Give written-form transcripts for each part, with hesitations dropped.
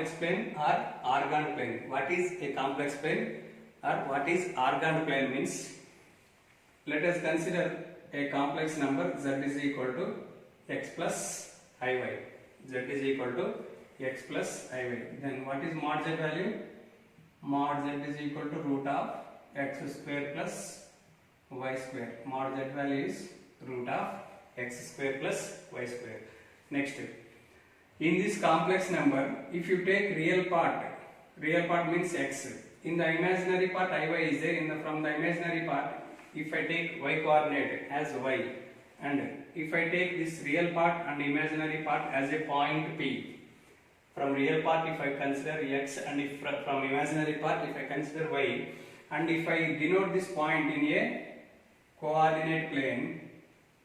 complex plane or organoid plane. What is a complex plane or what is organoid plane means? Let us consider a complex number z is equal to x plus iy. Z is equal to x plus iy. Then what is mod z value? Mod z is equal to root of x square plus y square. Mod z value is root of x square plus y square. Next, in this complex number, if you take real part means x. In the imaginary part iy is there. From the imaginary part, if I take y coordinate as y, and if I take this real part and imaginary part as a point P, from real part if I consider x, and if from imaginary part if I consider y, and if I denote this point in a coordinate plane,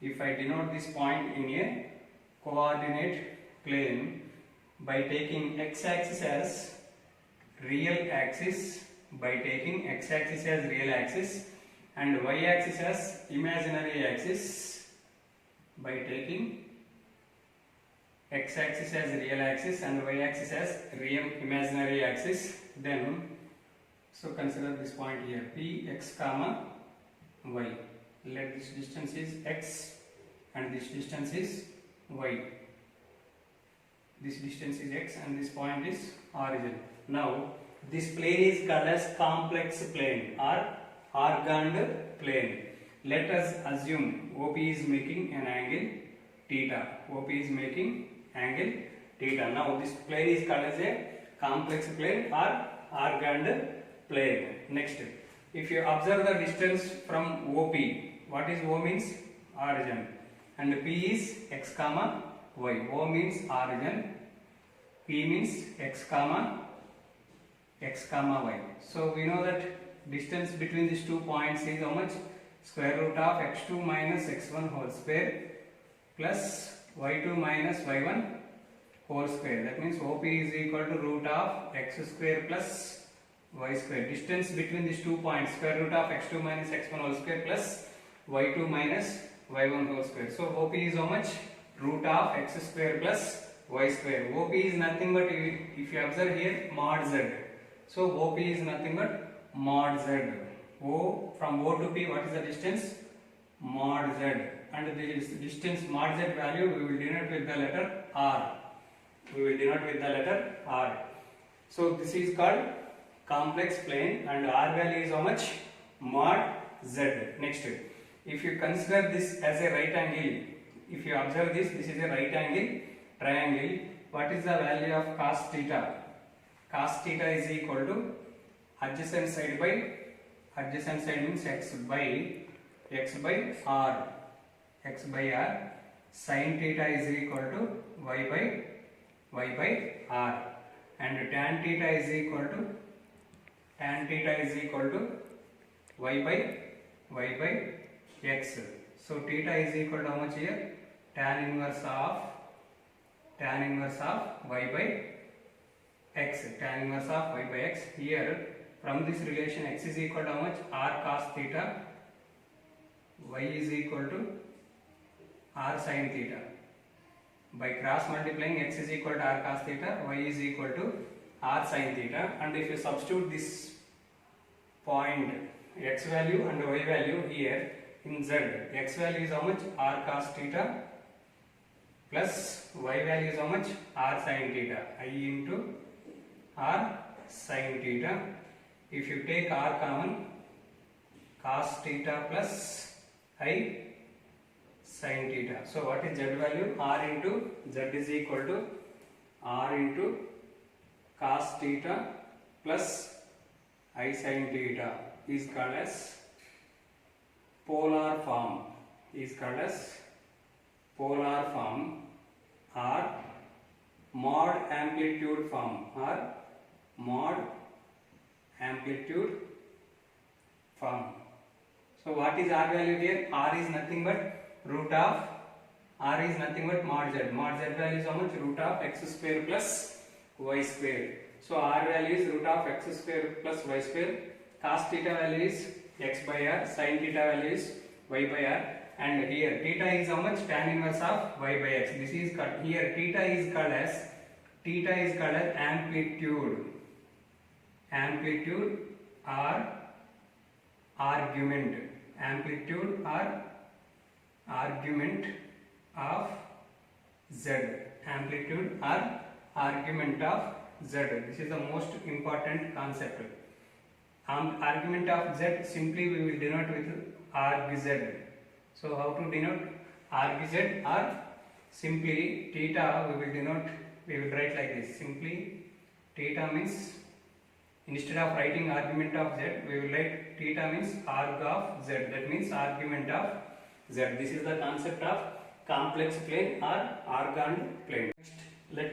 if I denote this point in a coordinate plane by taking x-axis as real axis, by taking x-axis as real axis and y-axis as imaginary axis, by taking x-axis as real axis and y-axis as real imaginary axis, then so consider this point here p x comma y. Let this distance is x and this distance is y. This distance is x and this point is origin. Now this plane is called as complex plane or organoid plane. Let us assume OP is making an angle theta. OP is making angle theta. Now this plane is called as a complex plane or organoid plane. Next, if you observe the distance from OP, what is O means? Origin, and P is x comma y. O means origin, P means x comma y. So we know that distance between these 2 points is how much? Square root of x2 minus x1 whole square plus y2 minus y1 whole square. That means OP is equal to root of x square plus y square. Distance between these 2 points, square root of x2 minus x1 whole square plus y2 minus y1 whole square. So OP is how much? Root of x square plus y square. OP is nothing but, if you observe here, mod z. So OP is nothing but mod z. O, from O to P, what is the distance? Mod z. And this distance mod z value we will denote with the letter r. We will denote with the letter r. So this is called complex plane and r value is how much? Mod z. Next, if you consider this as a right angle, if you observe this is a right angle triangle, what is the value of cos theta? Cos theta is equal to adjacent side by, adjacent side means x by r, x by r. Sin theta is equal to y by r, and tan theta is equal to y by x. So theta is equal to how much here? Tan inverse of y by x. Tan inverse of y by x. Here from this relation x is equal to how much? R cos theta. Y is equal to R sin theta. By cross multiplying, x is equal to R cos theta, y is equal to R sin theta. And if you substitute this point x value and y value here in z, x value is how much? R cos theta plus y value is how much? R sin theta. I into R sin theta. If you take R common, cos theta plus I sin theta. So what is z value? R into z is equal to R into cos theta plus I sin theta is called as polar form. Or mod amplitude form, So what is R value here? R is nothing but root of, R is nothing but mod z. Mod z value is how much? Root of x square plus y square. So R value is root of x square plus y square. Cos theta value is x by r. Sin theta value is y by r. And here theta is how much? Tan inverse of y by x. This is called, here theta is called as theta is called as amplitude. Amplitude or argument. Amplitude or argument of z. Amplitude or argument of z. This is the most important concept. Argument of z simply we will denote with arg z. So how to denote arg z, or simply theta we will denote, we will write like this. Simply theta means, instead of writing argument of z, we will write theta means arg of z. That means argument of z. This is the concept of complex plane or organd plane. Next, let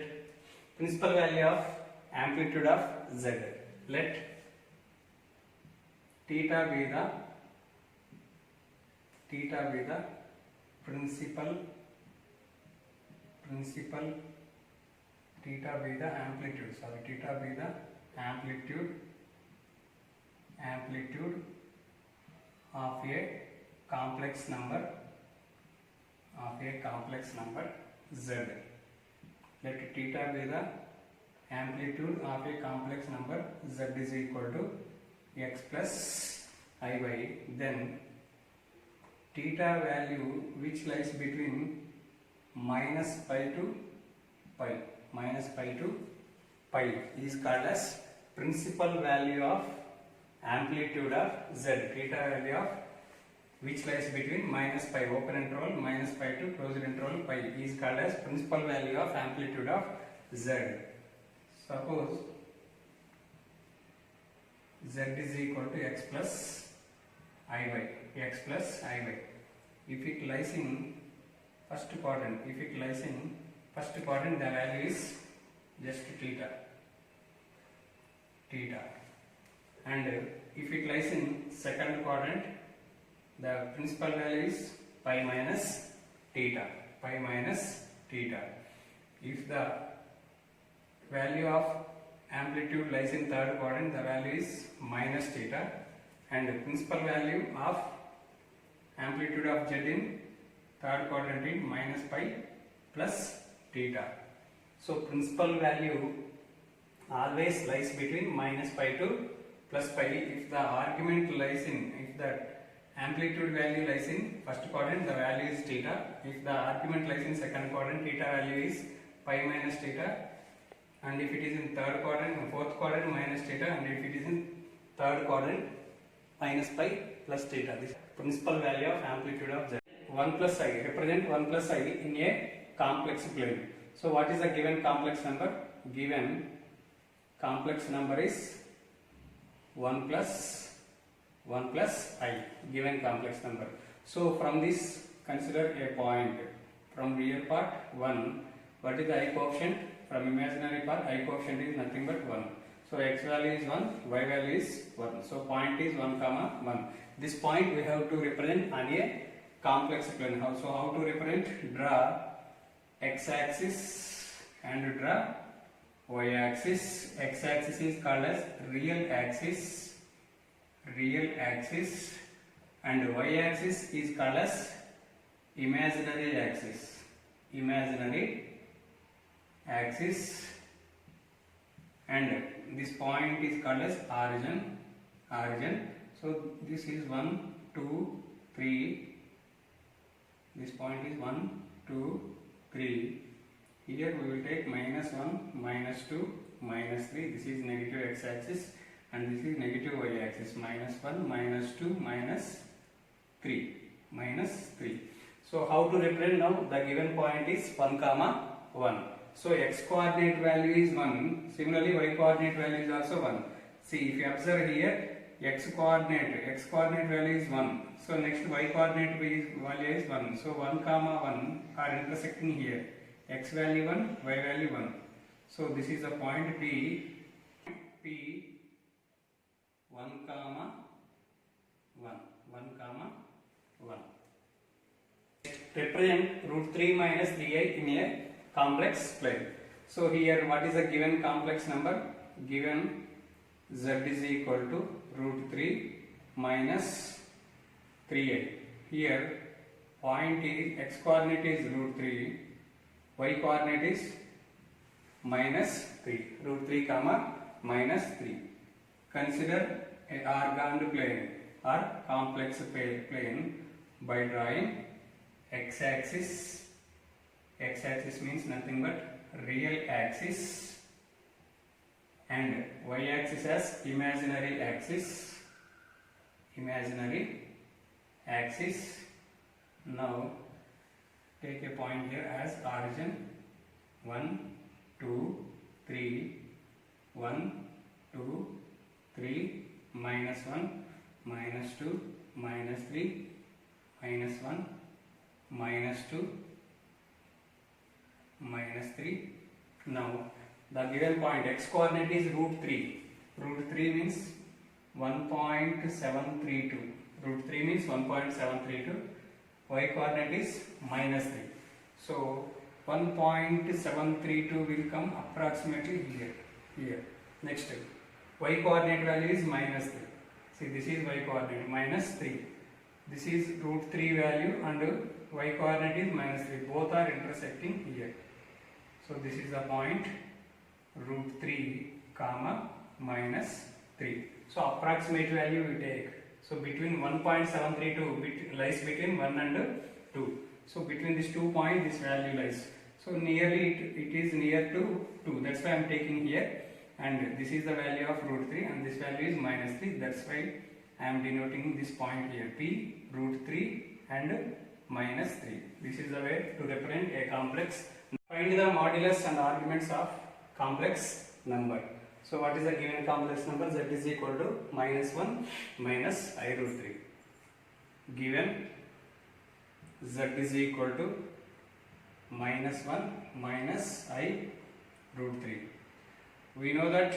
principal value of amplitude of z. Let theta be the principal, theta be the amplitude, theta be the amplitude of a complex number z. Let theta be the amplitude of a complex number z is equal to x plus iy. Then theta value which lies between minus pi to pi is called as principal value of amplitude of z. Theta value of which lies between minus pi, open interval, minus pi to closed interval pi, is called as principal value of amplitude of z. Suppose z is equal to x plus iy. If it lies in first quadrant, the value is just theta. And if it lies in second quadrant, the principal value is pi minus theta. If the value of amplitude lies in third quadrant, the value is minus theta, and the principal value of amplitude of z in third quadrant is minus pi plus theta. So principal value always lies between minus pi to plus pi. If the argument lies in, if the amplitude value lies in first quadrant, the value is theta. If the argument lies in second quadrant, theta value is pi minus theta. And if it is in third quadrant, fourth quadrant, minus theta. And if it is in third quadrant, minus pi plus theta. This principal value of amplitude of z. 1 plus I, represent 1 plus I in a complex plane. So what is the given complex number? Given complex number is 1 plus I, given complex number. So from this, consider a point. From real part 1, what is the I coefficient? From imaginary part, I coefficient is nothing but 1. So x value is 1, y value is 1. So point is 1 comma 1. This point we have to represent on a complex plane. So how to represent? Draw x axis and draw y axis. X axis is called as real axis, and y axis is called as imaginary axis, and this point is called as origin. So this is 1, 2, 3. This point is 1, 2, 3. Here we will take minus 1, minus 2, minus 3. This is negative x axis, and this is negative y axis. Minus 1, minus 2, minus 3. So how to represent now? The given point is 1 comma 1. So x coordinate value is 1. Similarly, y coordinate value is also 1. See, if you observe here, x coordinate value is 1. So next y coordinate value is 1. So 1 comma 1 are intersecting here. X value 1, y value 1. So this is the point P 1 comma 1. Represent root 3 minus 3i in a complex plane. So here what is the given complex number? Given z is equal to root 3 minus 3i. Here point is, x coordinate is root 3, y coordinate is minus 3. Root 3 comma minus 3. Consider a organed plane or complex plane by drawing x-axis. X-axis means nothing but real axis and y-axis as imaginary axis. Imaginary axis. Now take a point here as origin 1, 2, 3, 1, 2, 3, minus 1, minus 2, minus 3, minus 1, minus 2, minus 3. Now the given point x coordinate is root 3. Root 3 means 1.732. Root 3 means 1.732. Y coordinate is minus 3. So 1.732 will come approximately here. Next, y coordinate value is minus 3. See, this is y coordinate minus 3. This is root 3 value and y coordinate is minus 3. Both are intersecting here. So this is the point root 3 comma minus 3. So approximate value we take. So between 1.732 lies between 1 and 2. So between these 2 points this value lies. So nearly it is near to 2. That's why I am taking here. And this is the value of root 3 and this value is minus 3. That's why I am denoting this point here. P root 3 and minus 3. This is the way to represent a complex. Find the modulus and arguments of complex number. So what is the given complex number? Z is equal to minus 1 minus I root 3. Given Z is equal to minus 1 minus I root 3. We know that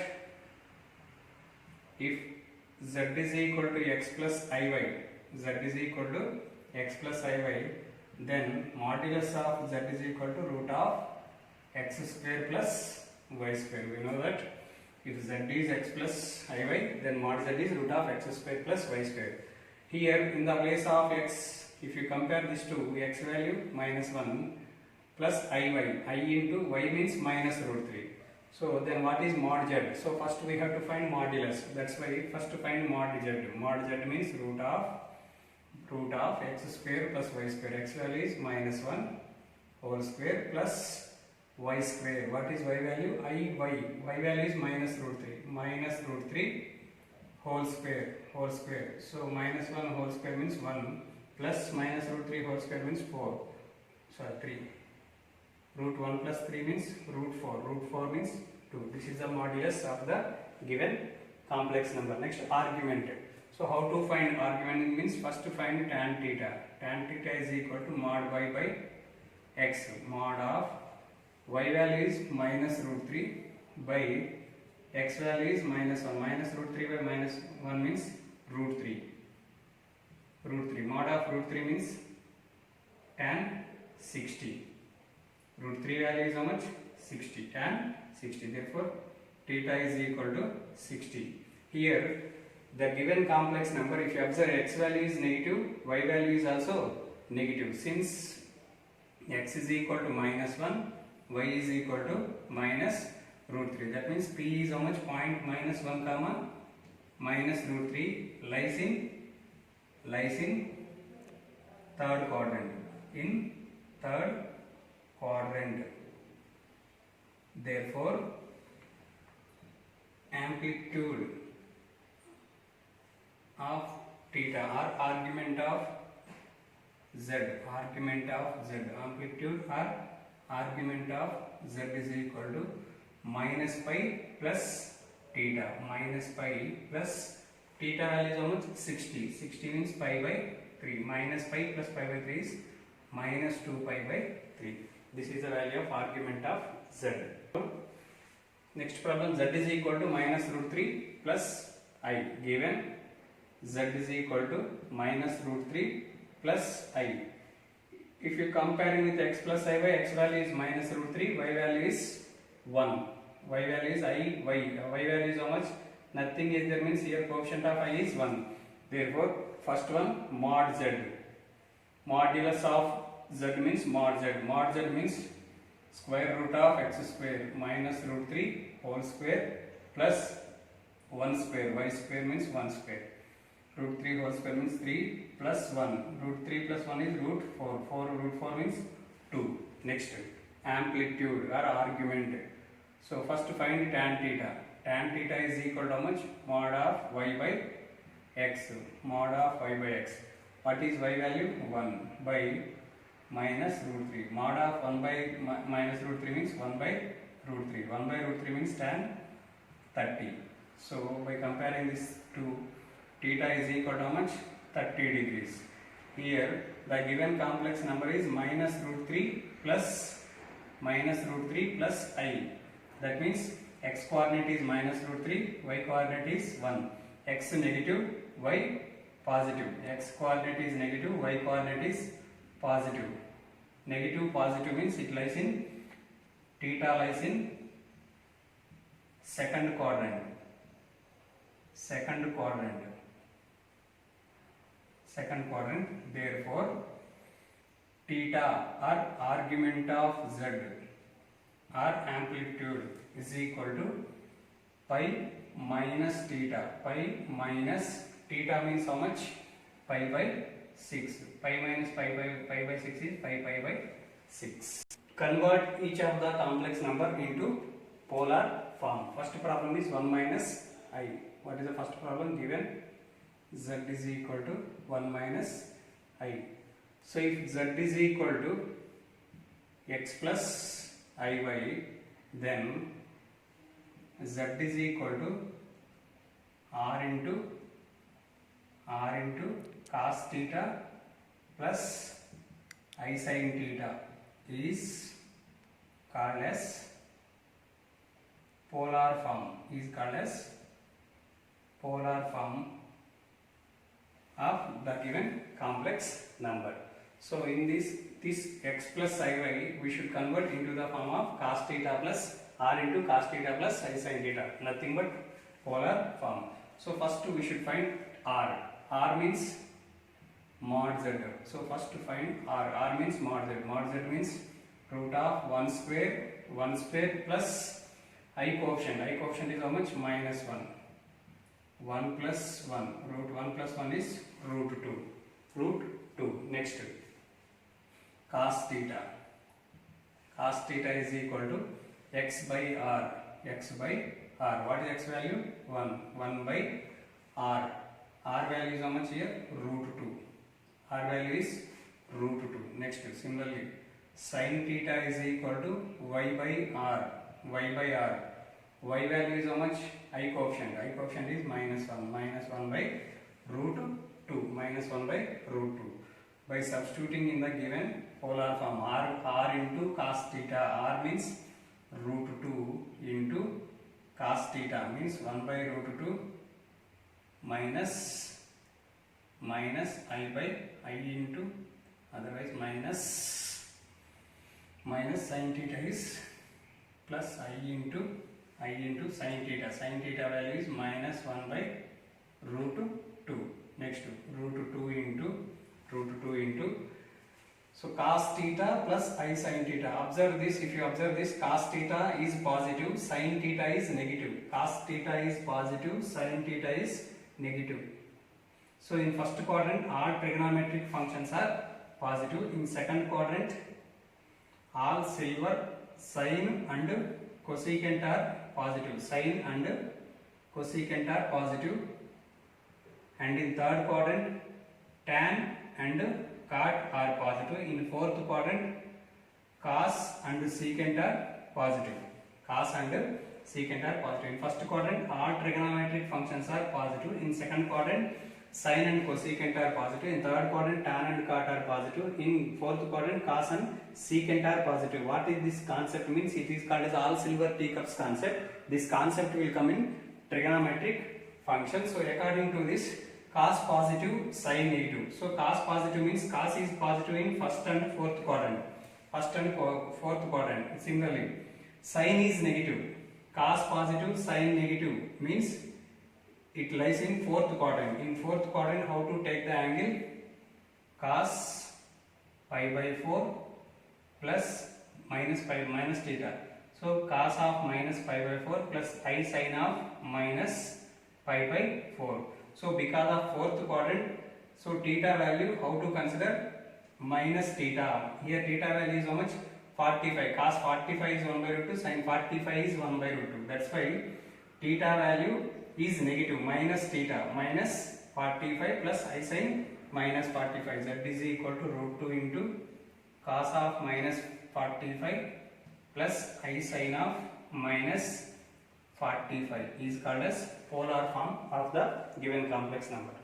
if Z is equal to x plus Iy, Z is equal to x plus Iy, then modulus of Z is equal to root of x square plus y square. We know that if Z is x plus Iy, then mod Z is root of x square plus y square. Here in the place of x, if you compare these two, x value minus 1 plus Iy, I into y means minus root 3. So then what is mod Z? So first we have to find modulus. That's why first to find mod Z. Mod Z means root of x square plus y square. X value is minus 1 whole square plus y square. What is y value? Iy. Y value is minus root 3. Minus root 3 whole square. So minus 1 whole square means 1 plus minus root 3 whole square means 4. So 3. Root 1 plus 3 means root 4. Root 4 means 2. This is the modulus of the given complex number. Next, argument. So how to find argument means first to find tan theta. Tan theta is equal to mod y by x. Mod of y value is minus root 3 by x value is minus 1. Minus root 3 by minus 1 means root 3. Root 3. Mod of root 3 means tan 60. Root 3 value is how much? 60. Tan 60. Therefore, theta is equal to 60. Here, the given complex number, if you observe x value is negative, y value is also negative. Since x is equal to minus 1, y is equal to minus root 3. That means p is how much? Point minus 1 comma minus root 3 lies in third quadrant. In third quadrant. Therefore, amplitude of theta or argument of z, amplitude or argument of z is equal to minus pi plus theta. Minus pi plus theta value is how much? 60. 60 means pi by 3. Minus pi plus pi by 3 is minus 2 pi by 3. This is the value of argument of z. Next problem, z is equal to minus root 3 plus I. Given z is equal to minus root 3 plus I. If you comparing with x plus I by, x value is minus root 3, y value is 1. Y value is I, y value is how much? Nothing is there means here coefficient of I is 1. Therefore, first one mod z. Modulus of z means mod z. Mod z means square root of x square minus root 3 whole square plus 1 square, y square means 1 square. Root 3 whole square means 3 plus 1. Root 3 plus 1 is root 4. 4 root 4 means 2. Next, amplitude or argument. So first find tan theta. Tan theta is equal to how much? Mod of y by x. Mod of y by x. What is y value? 1 by minus root 3. Mod of 1 by minus root 3 means 1 by root 3. 1 by root 3 means tan 30. So by comparing this to theta is equal to how much? 30 degrees. Here the given complex number is minus root 3 plus I. That means x coordinate is minus root 3, y coordinate is 1. X negative, y positive. X coordinate is negative, y coordinate is positive. Negative positive means it lies in, theta lies in second quadrant. Second quadrant. Therefore theta or argument of z or amplitude is equal to pi minus theta. Pi minus theta means how much? Pi by 6. Pi minus pi by 6 is pi by 6. Convert each of the complex number into polar form. First problem is 1 minus I. What is the first problem? Given z is equal to 1 minus I. So if z is equal to x plus iy, then z is equal to r into cos theta plus I sin theta is called as polar form. Of the given complex number. So in this x plus iy we should convert into the form of cos theta plus r into cos theta plus I sin theta. Nothing but polar form. So first we should find r. R means mod z. So first to find r. R means mod z. Mod z means root of 1 square plus I coefficient. I coefficient is how much? Minus 1. 1 plus 1. Root 1 plus 1 is root 2. Root 2. Next, cos theta. Cos theta is equal to x by r. X by r. What is x value? 1. 1 by r. R value is how much here? Root 2. R value is root 2. Next, similarly, sin theta is equal to y by r. Y by r. Y value is how much? I coefficient. I coefficient is minus 1. Minus 1 by root 2. Minus 1 by root 2. By substituting in the given polar form, r into cos theta. R means root 2 into cos theta means 1 by root 2 minus I by I into, otherwise minus sin theta is plus I into sin theta. Sin theta value is minus 1 by root 2. Next, root 2 into, so cos theta plus I sin theta. Observe this. If you observe this, cos theta is positive, sin theta is negative. Cos theta is positive, sin theta is negative. So in first quadrant all trigonometric functions are positive. In second quadrant all silver sine and cosecant are positive. Sine and cosecant are positive. And in third quadrant tan and cot are positive. In fourth quadrant cos and secant are positive. Cos and secant are positive. In first quadrant all trigonometric functions are positive. In second quadrant sine and cosecant are positive. In third quadrant tan and cot are positive. In fourth quadrant cos and secant are positive. What is this concept means? It is called as all silver teacups concept. This concept will come in trigonometric function. So according to this, cos positive, sine negative. So cos positive means cos is positive in first and fourth quadrant. First and fourth quadrant. Similarly, sine is negative. Cos positive, sine negative means it lies in fourth quadrant. In fourth quadrant, how to take the angle? Cos pi by 4 plus minus pi minus theta. So cos of minus pi by 4 plus I sin of minus pi by 4. So because of fourth quadrant, so theta value how to consider? Minus theta. Here theta value is how much? 45. Cos 45 is 1 by root 2, sin 45 is 1 by root 2. That's why theta value is negative, minus theta, minus 45 plus I sin minus 45. Z is equal to root 2 into cos of minus 45 plus I sin of minus 45 is called as polar form of the given complex number.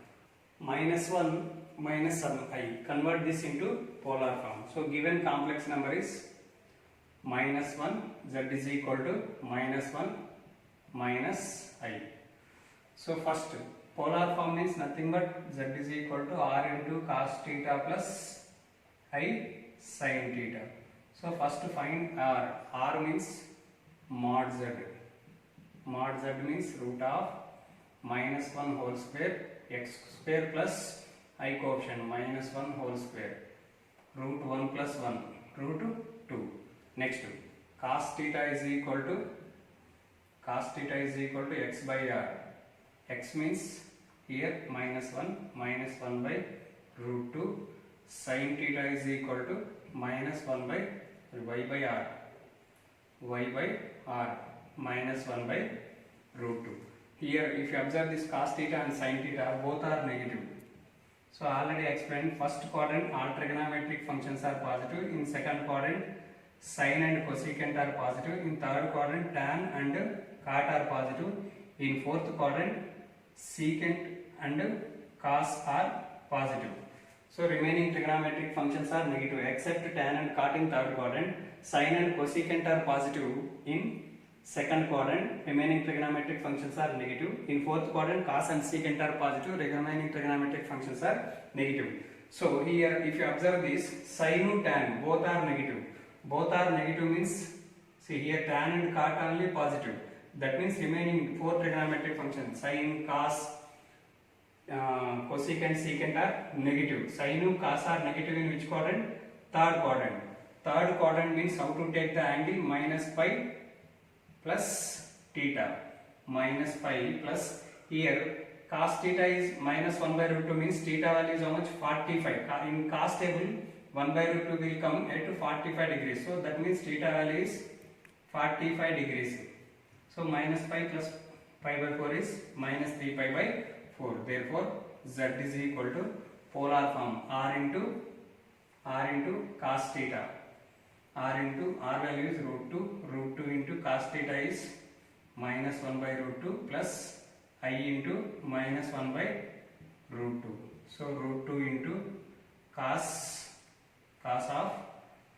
Minus 1 minus some I. Convert this into polar form. So given complex number is minus 1, Z is equal to minus 1 minus I. So first polar form means nothing but Z is equal to R into cos theta plus I sin theta. So first find R. R means mod Z. Mod Z means root of minus 1 whole square x square plus I coefficient minus 1 whole square root 1 plus 1 root 2. Next cos theta is equal to x by R. X means here minus 1 by root 2. Sin theta is equal to minus 1 by y by R. Y by R minus 1 by root 2. Here if you observe this cos theta and sin theta both are negative. So already explained, first quadrant all trigonometric functions are positive, in second quadrant sin and cosecant are positive, in third quadrant tan and cot are positive, in fourth quadrant secant and cos are positive. So remaining trigonometric functions are negative except tan and cot in third quadrant, sin and cosecant are positive in second quadrant, remaining trigonometric functions are negative. In fourth quadrant, cos and secant are positive, remaining trigonometric functions are negative. So here if you observe this, sin, tan both are negative. Both are negative means, see here tan and cot only positive. That means remaining four trigonometric functions, sin, cos, cosecant, secant are negative. Sin, cos are negative in which quadrant? Third quadrant. Third quadrant means how to take the angle? Minus pi plus theta, minus pi plus, here cos theta is minus 1 by root 2 means theta value is how much? 45. In cos table 1 by root 2 will come at 45 degrees. So that means theta value is 45 degrees. So minus pi plus pi by 4 is minus 3 pi by 4. Therefore Z is equal to polar form R into cos theta. R value is root 2 into cos theta is minus 1 by root 2 plus I into minus 1 by root 2. So root 2 into cos of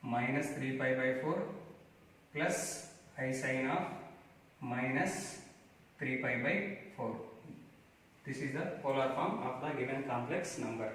minus 3 pi by 4 plus I sin of minus 3 pi by 4. This is the polar form of the given complex number.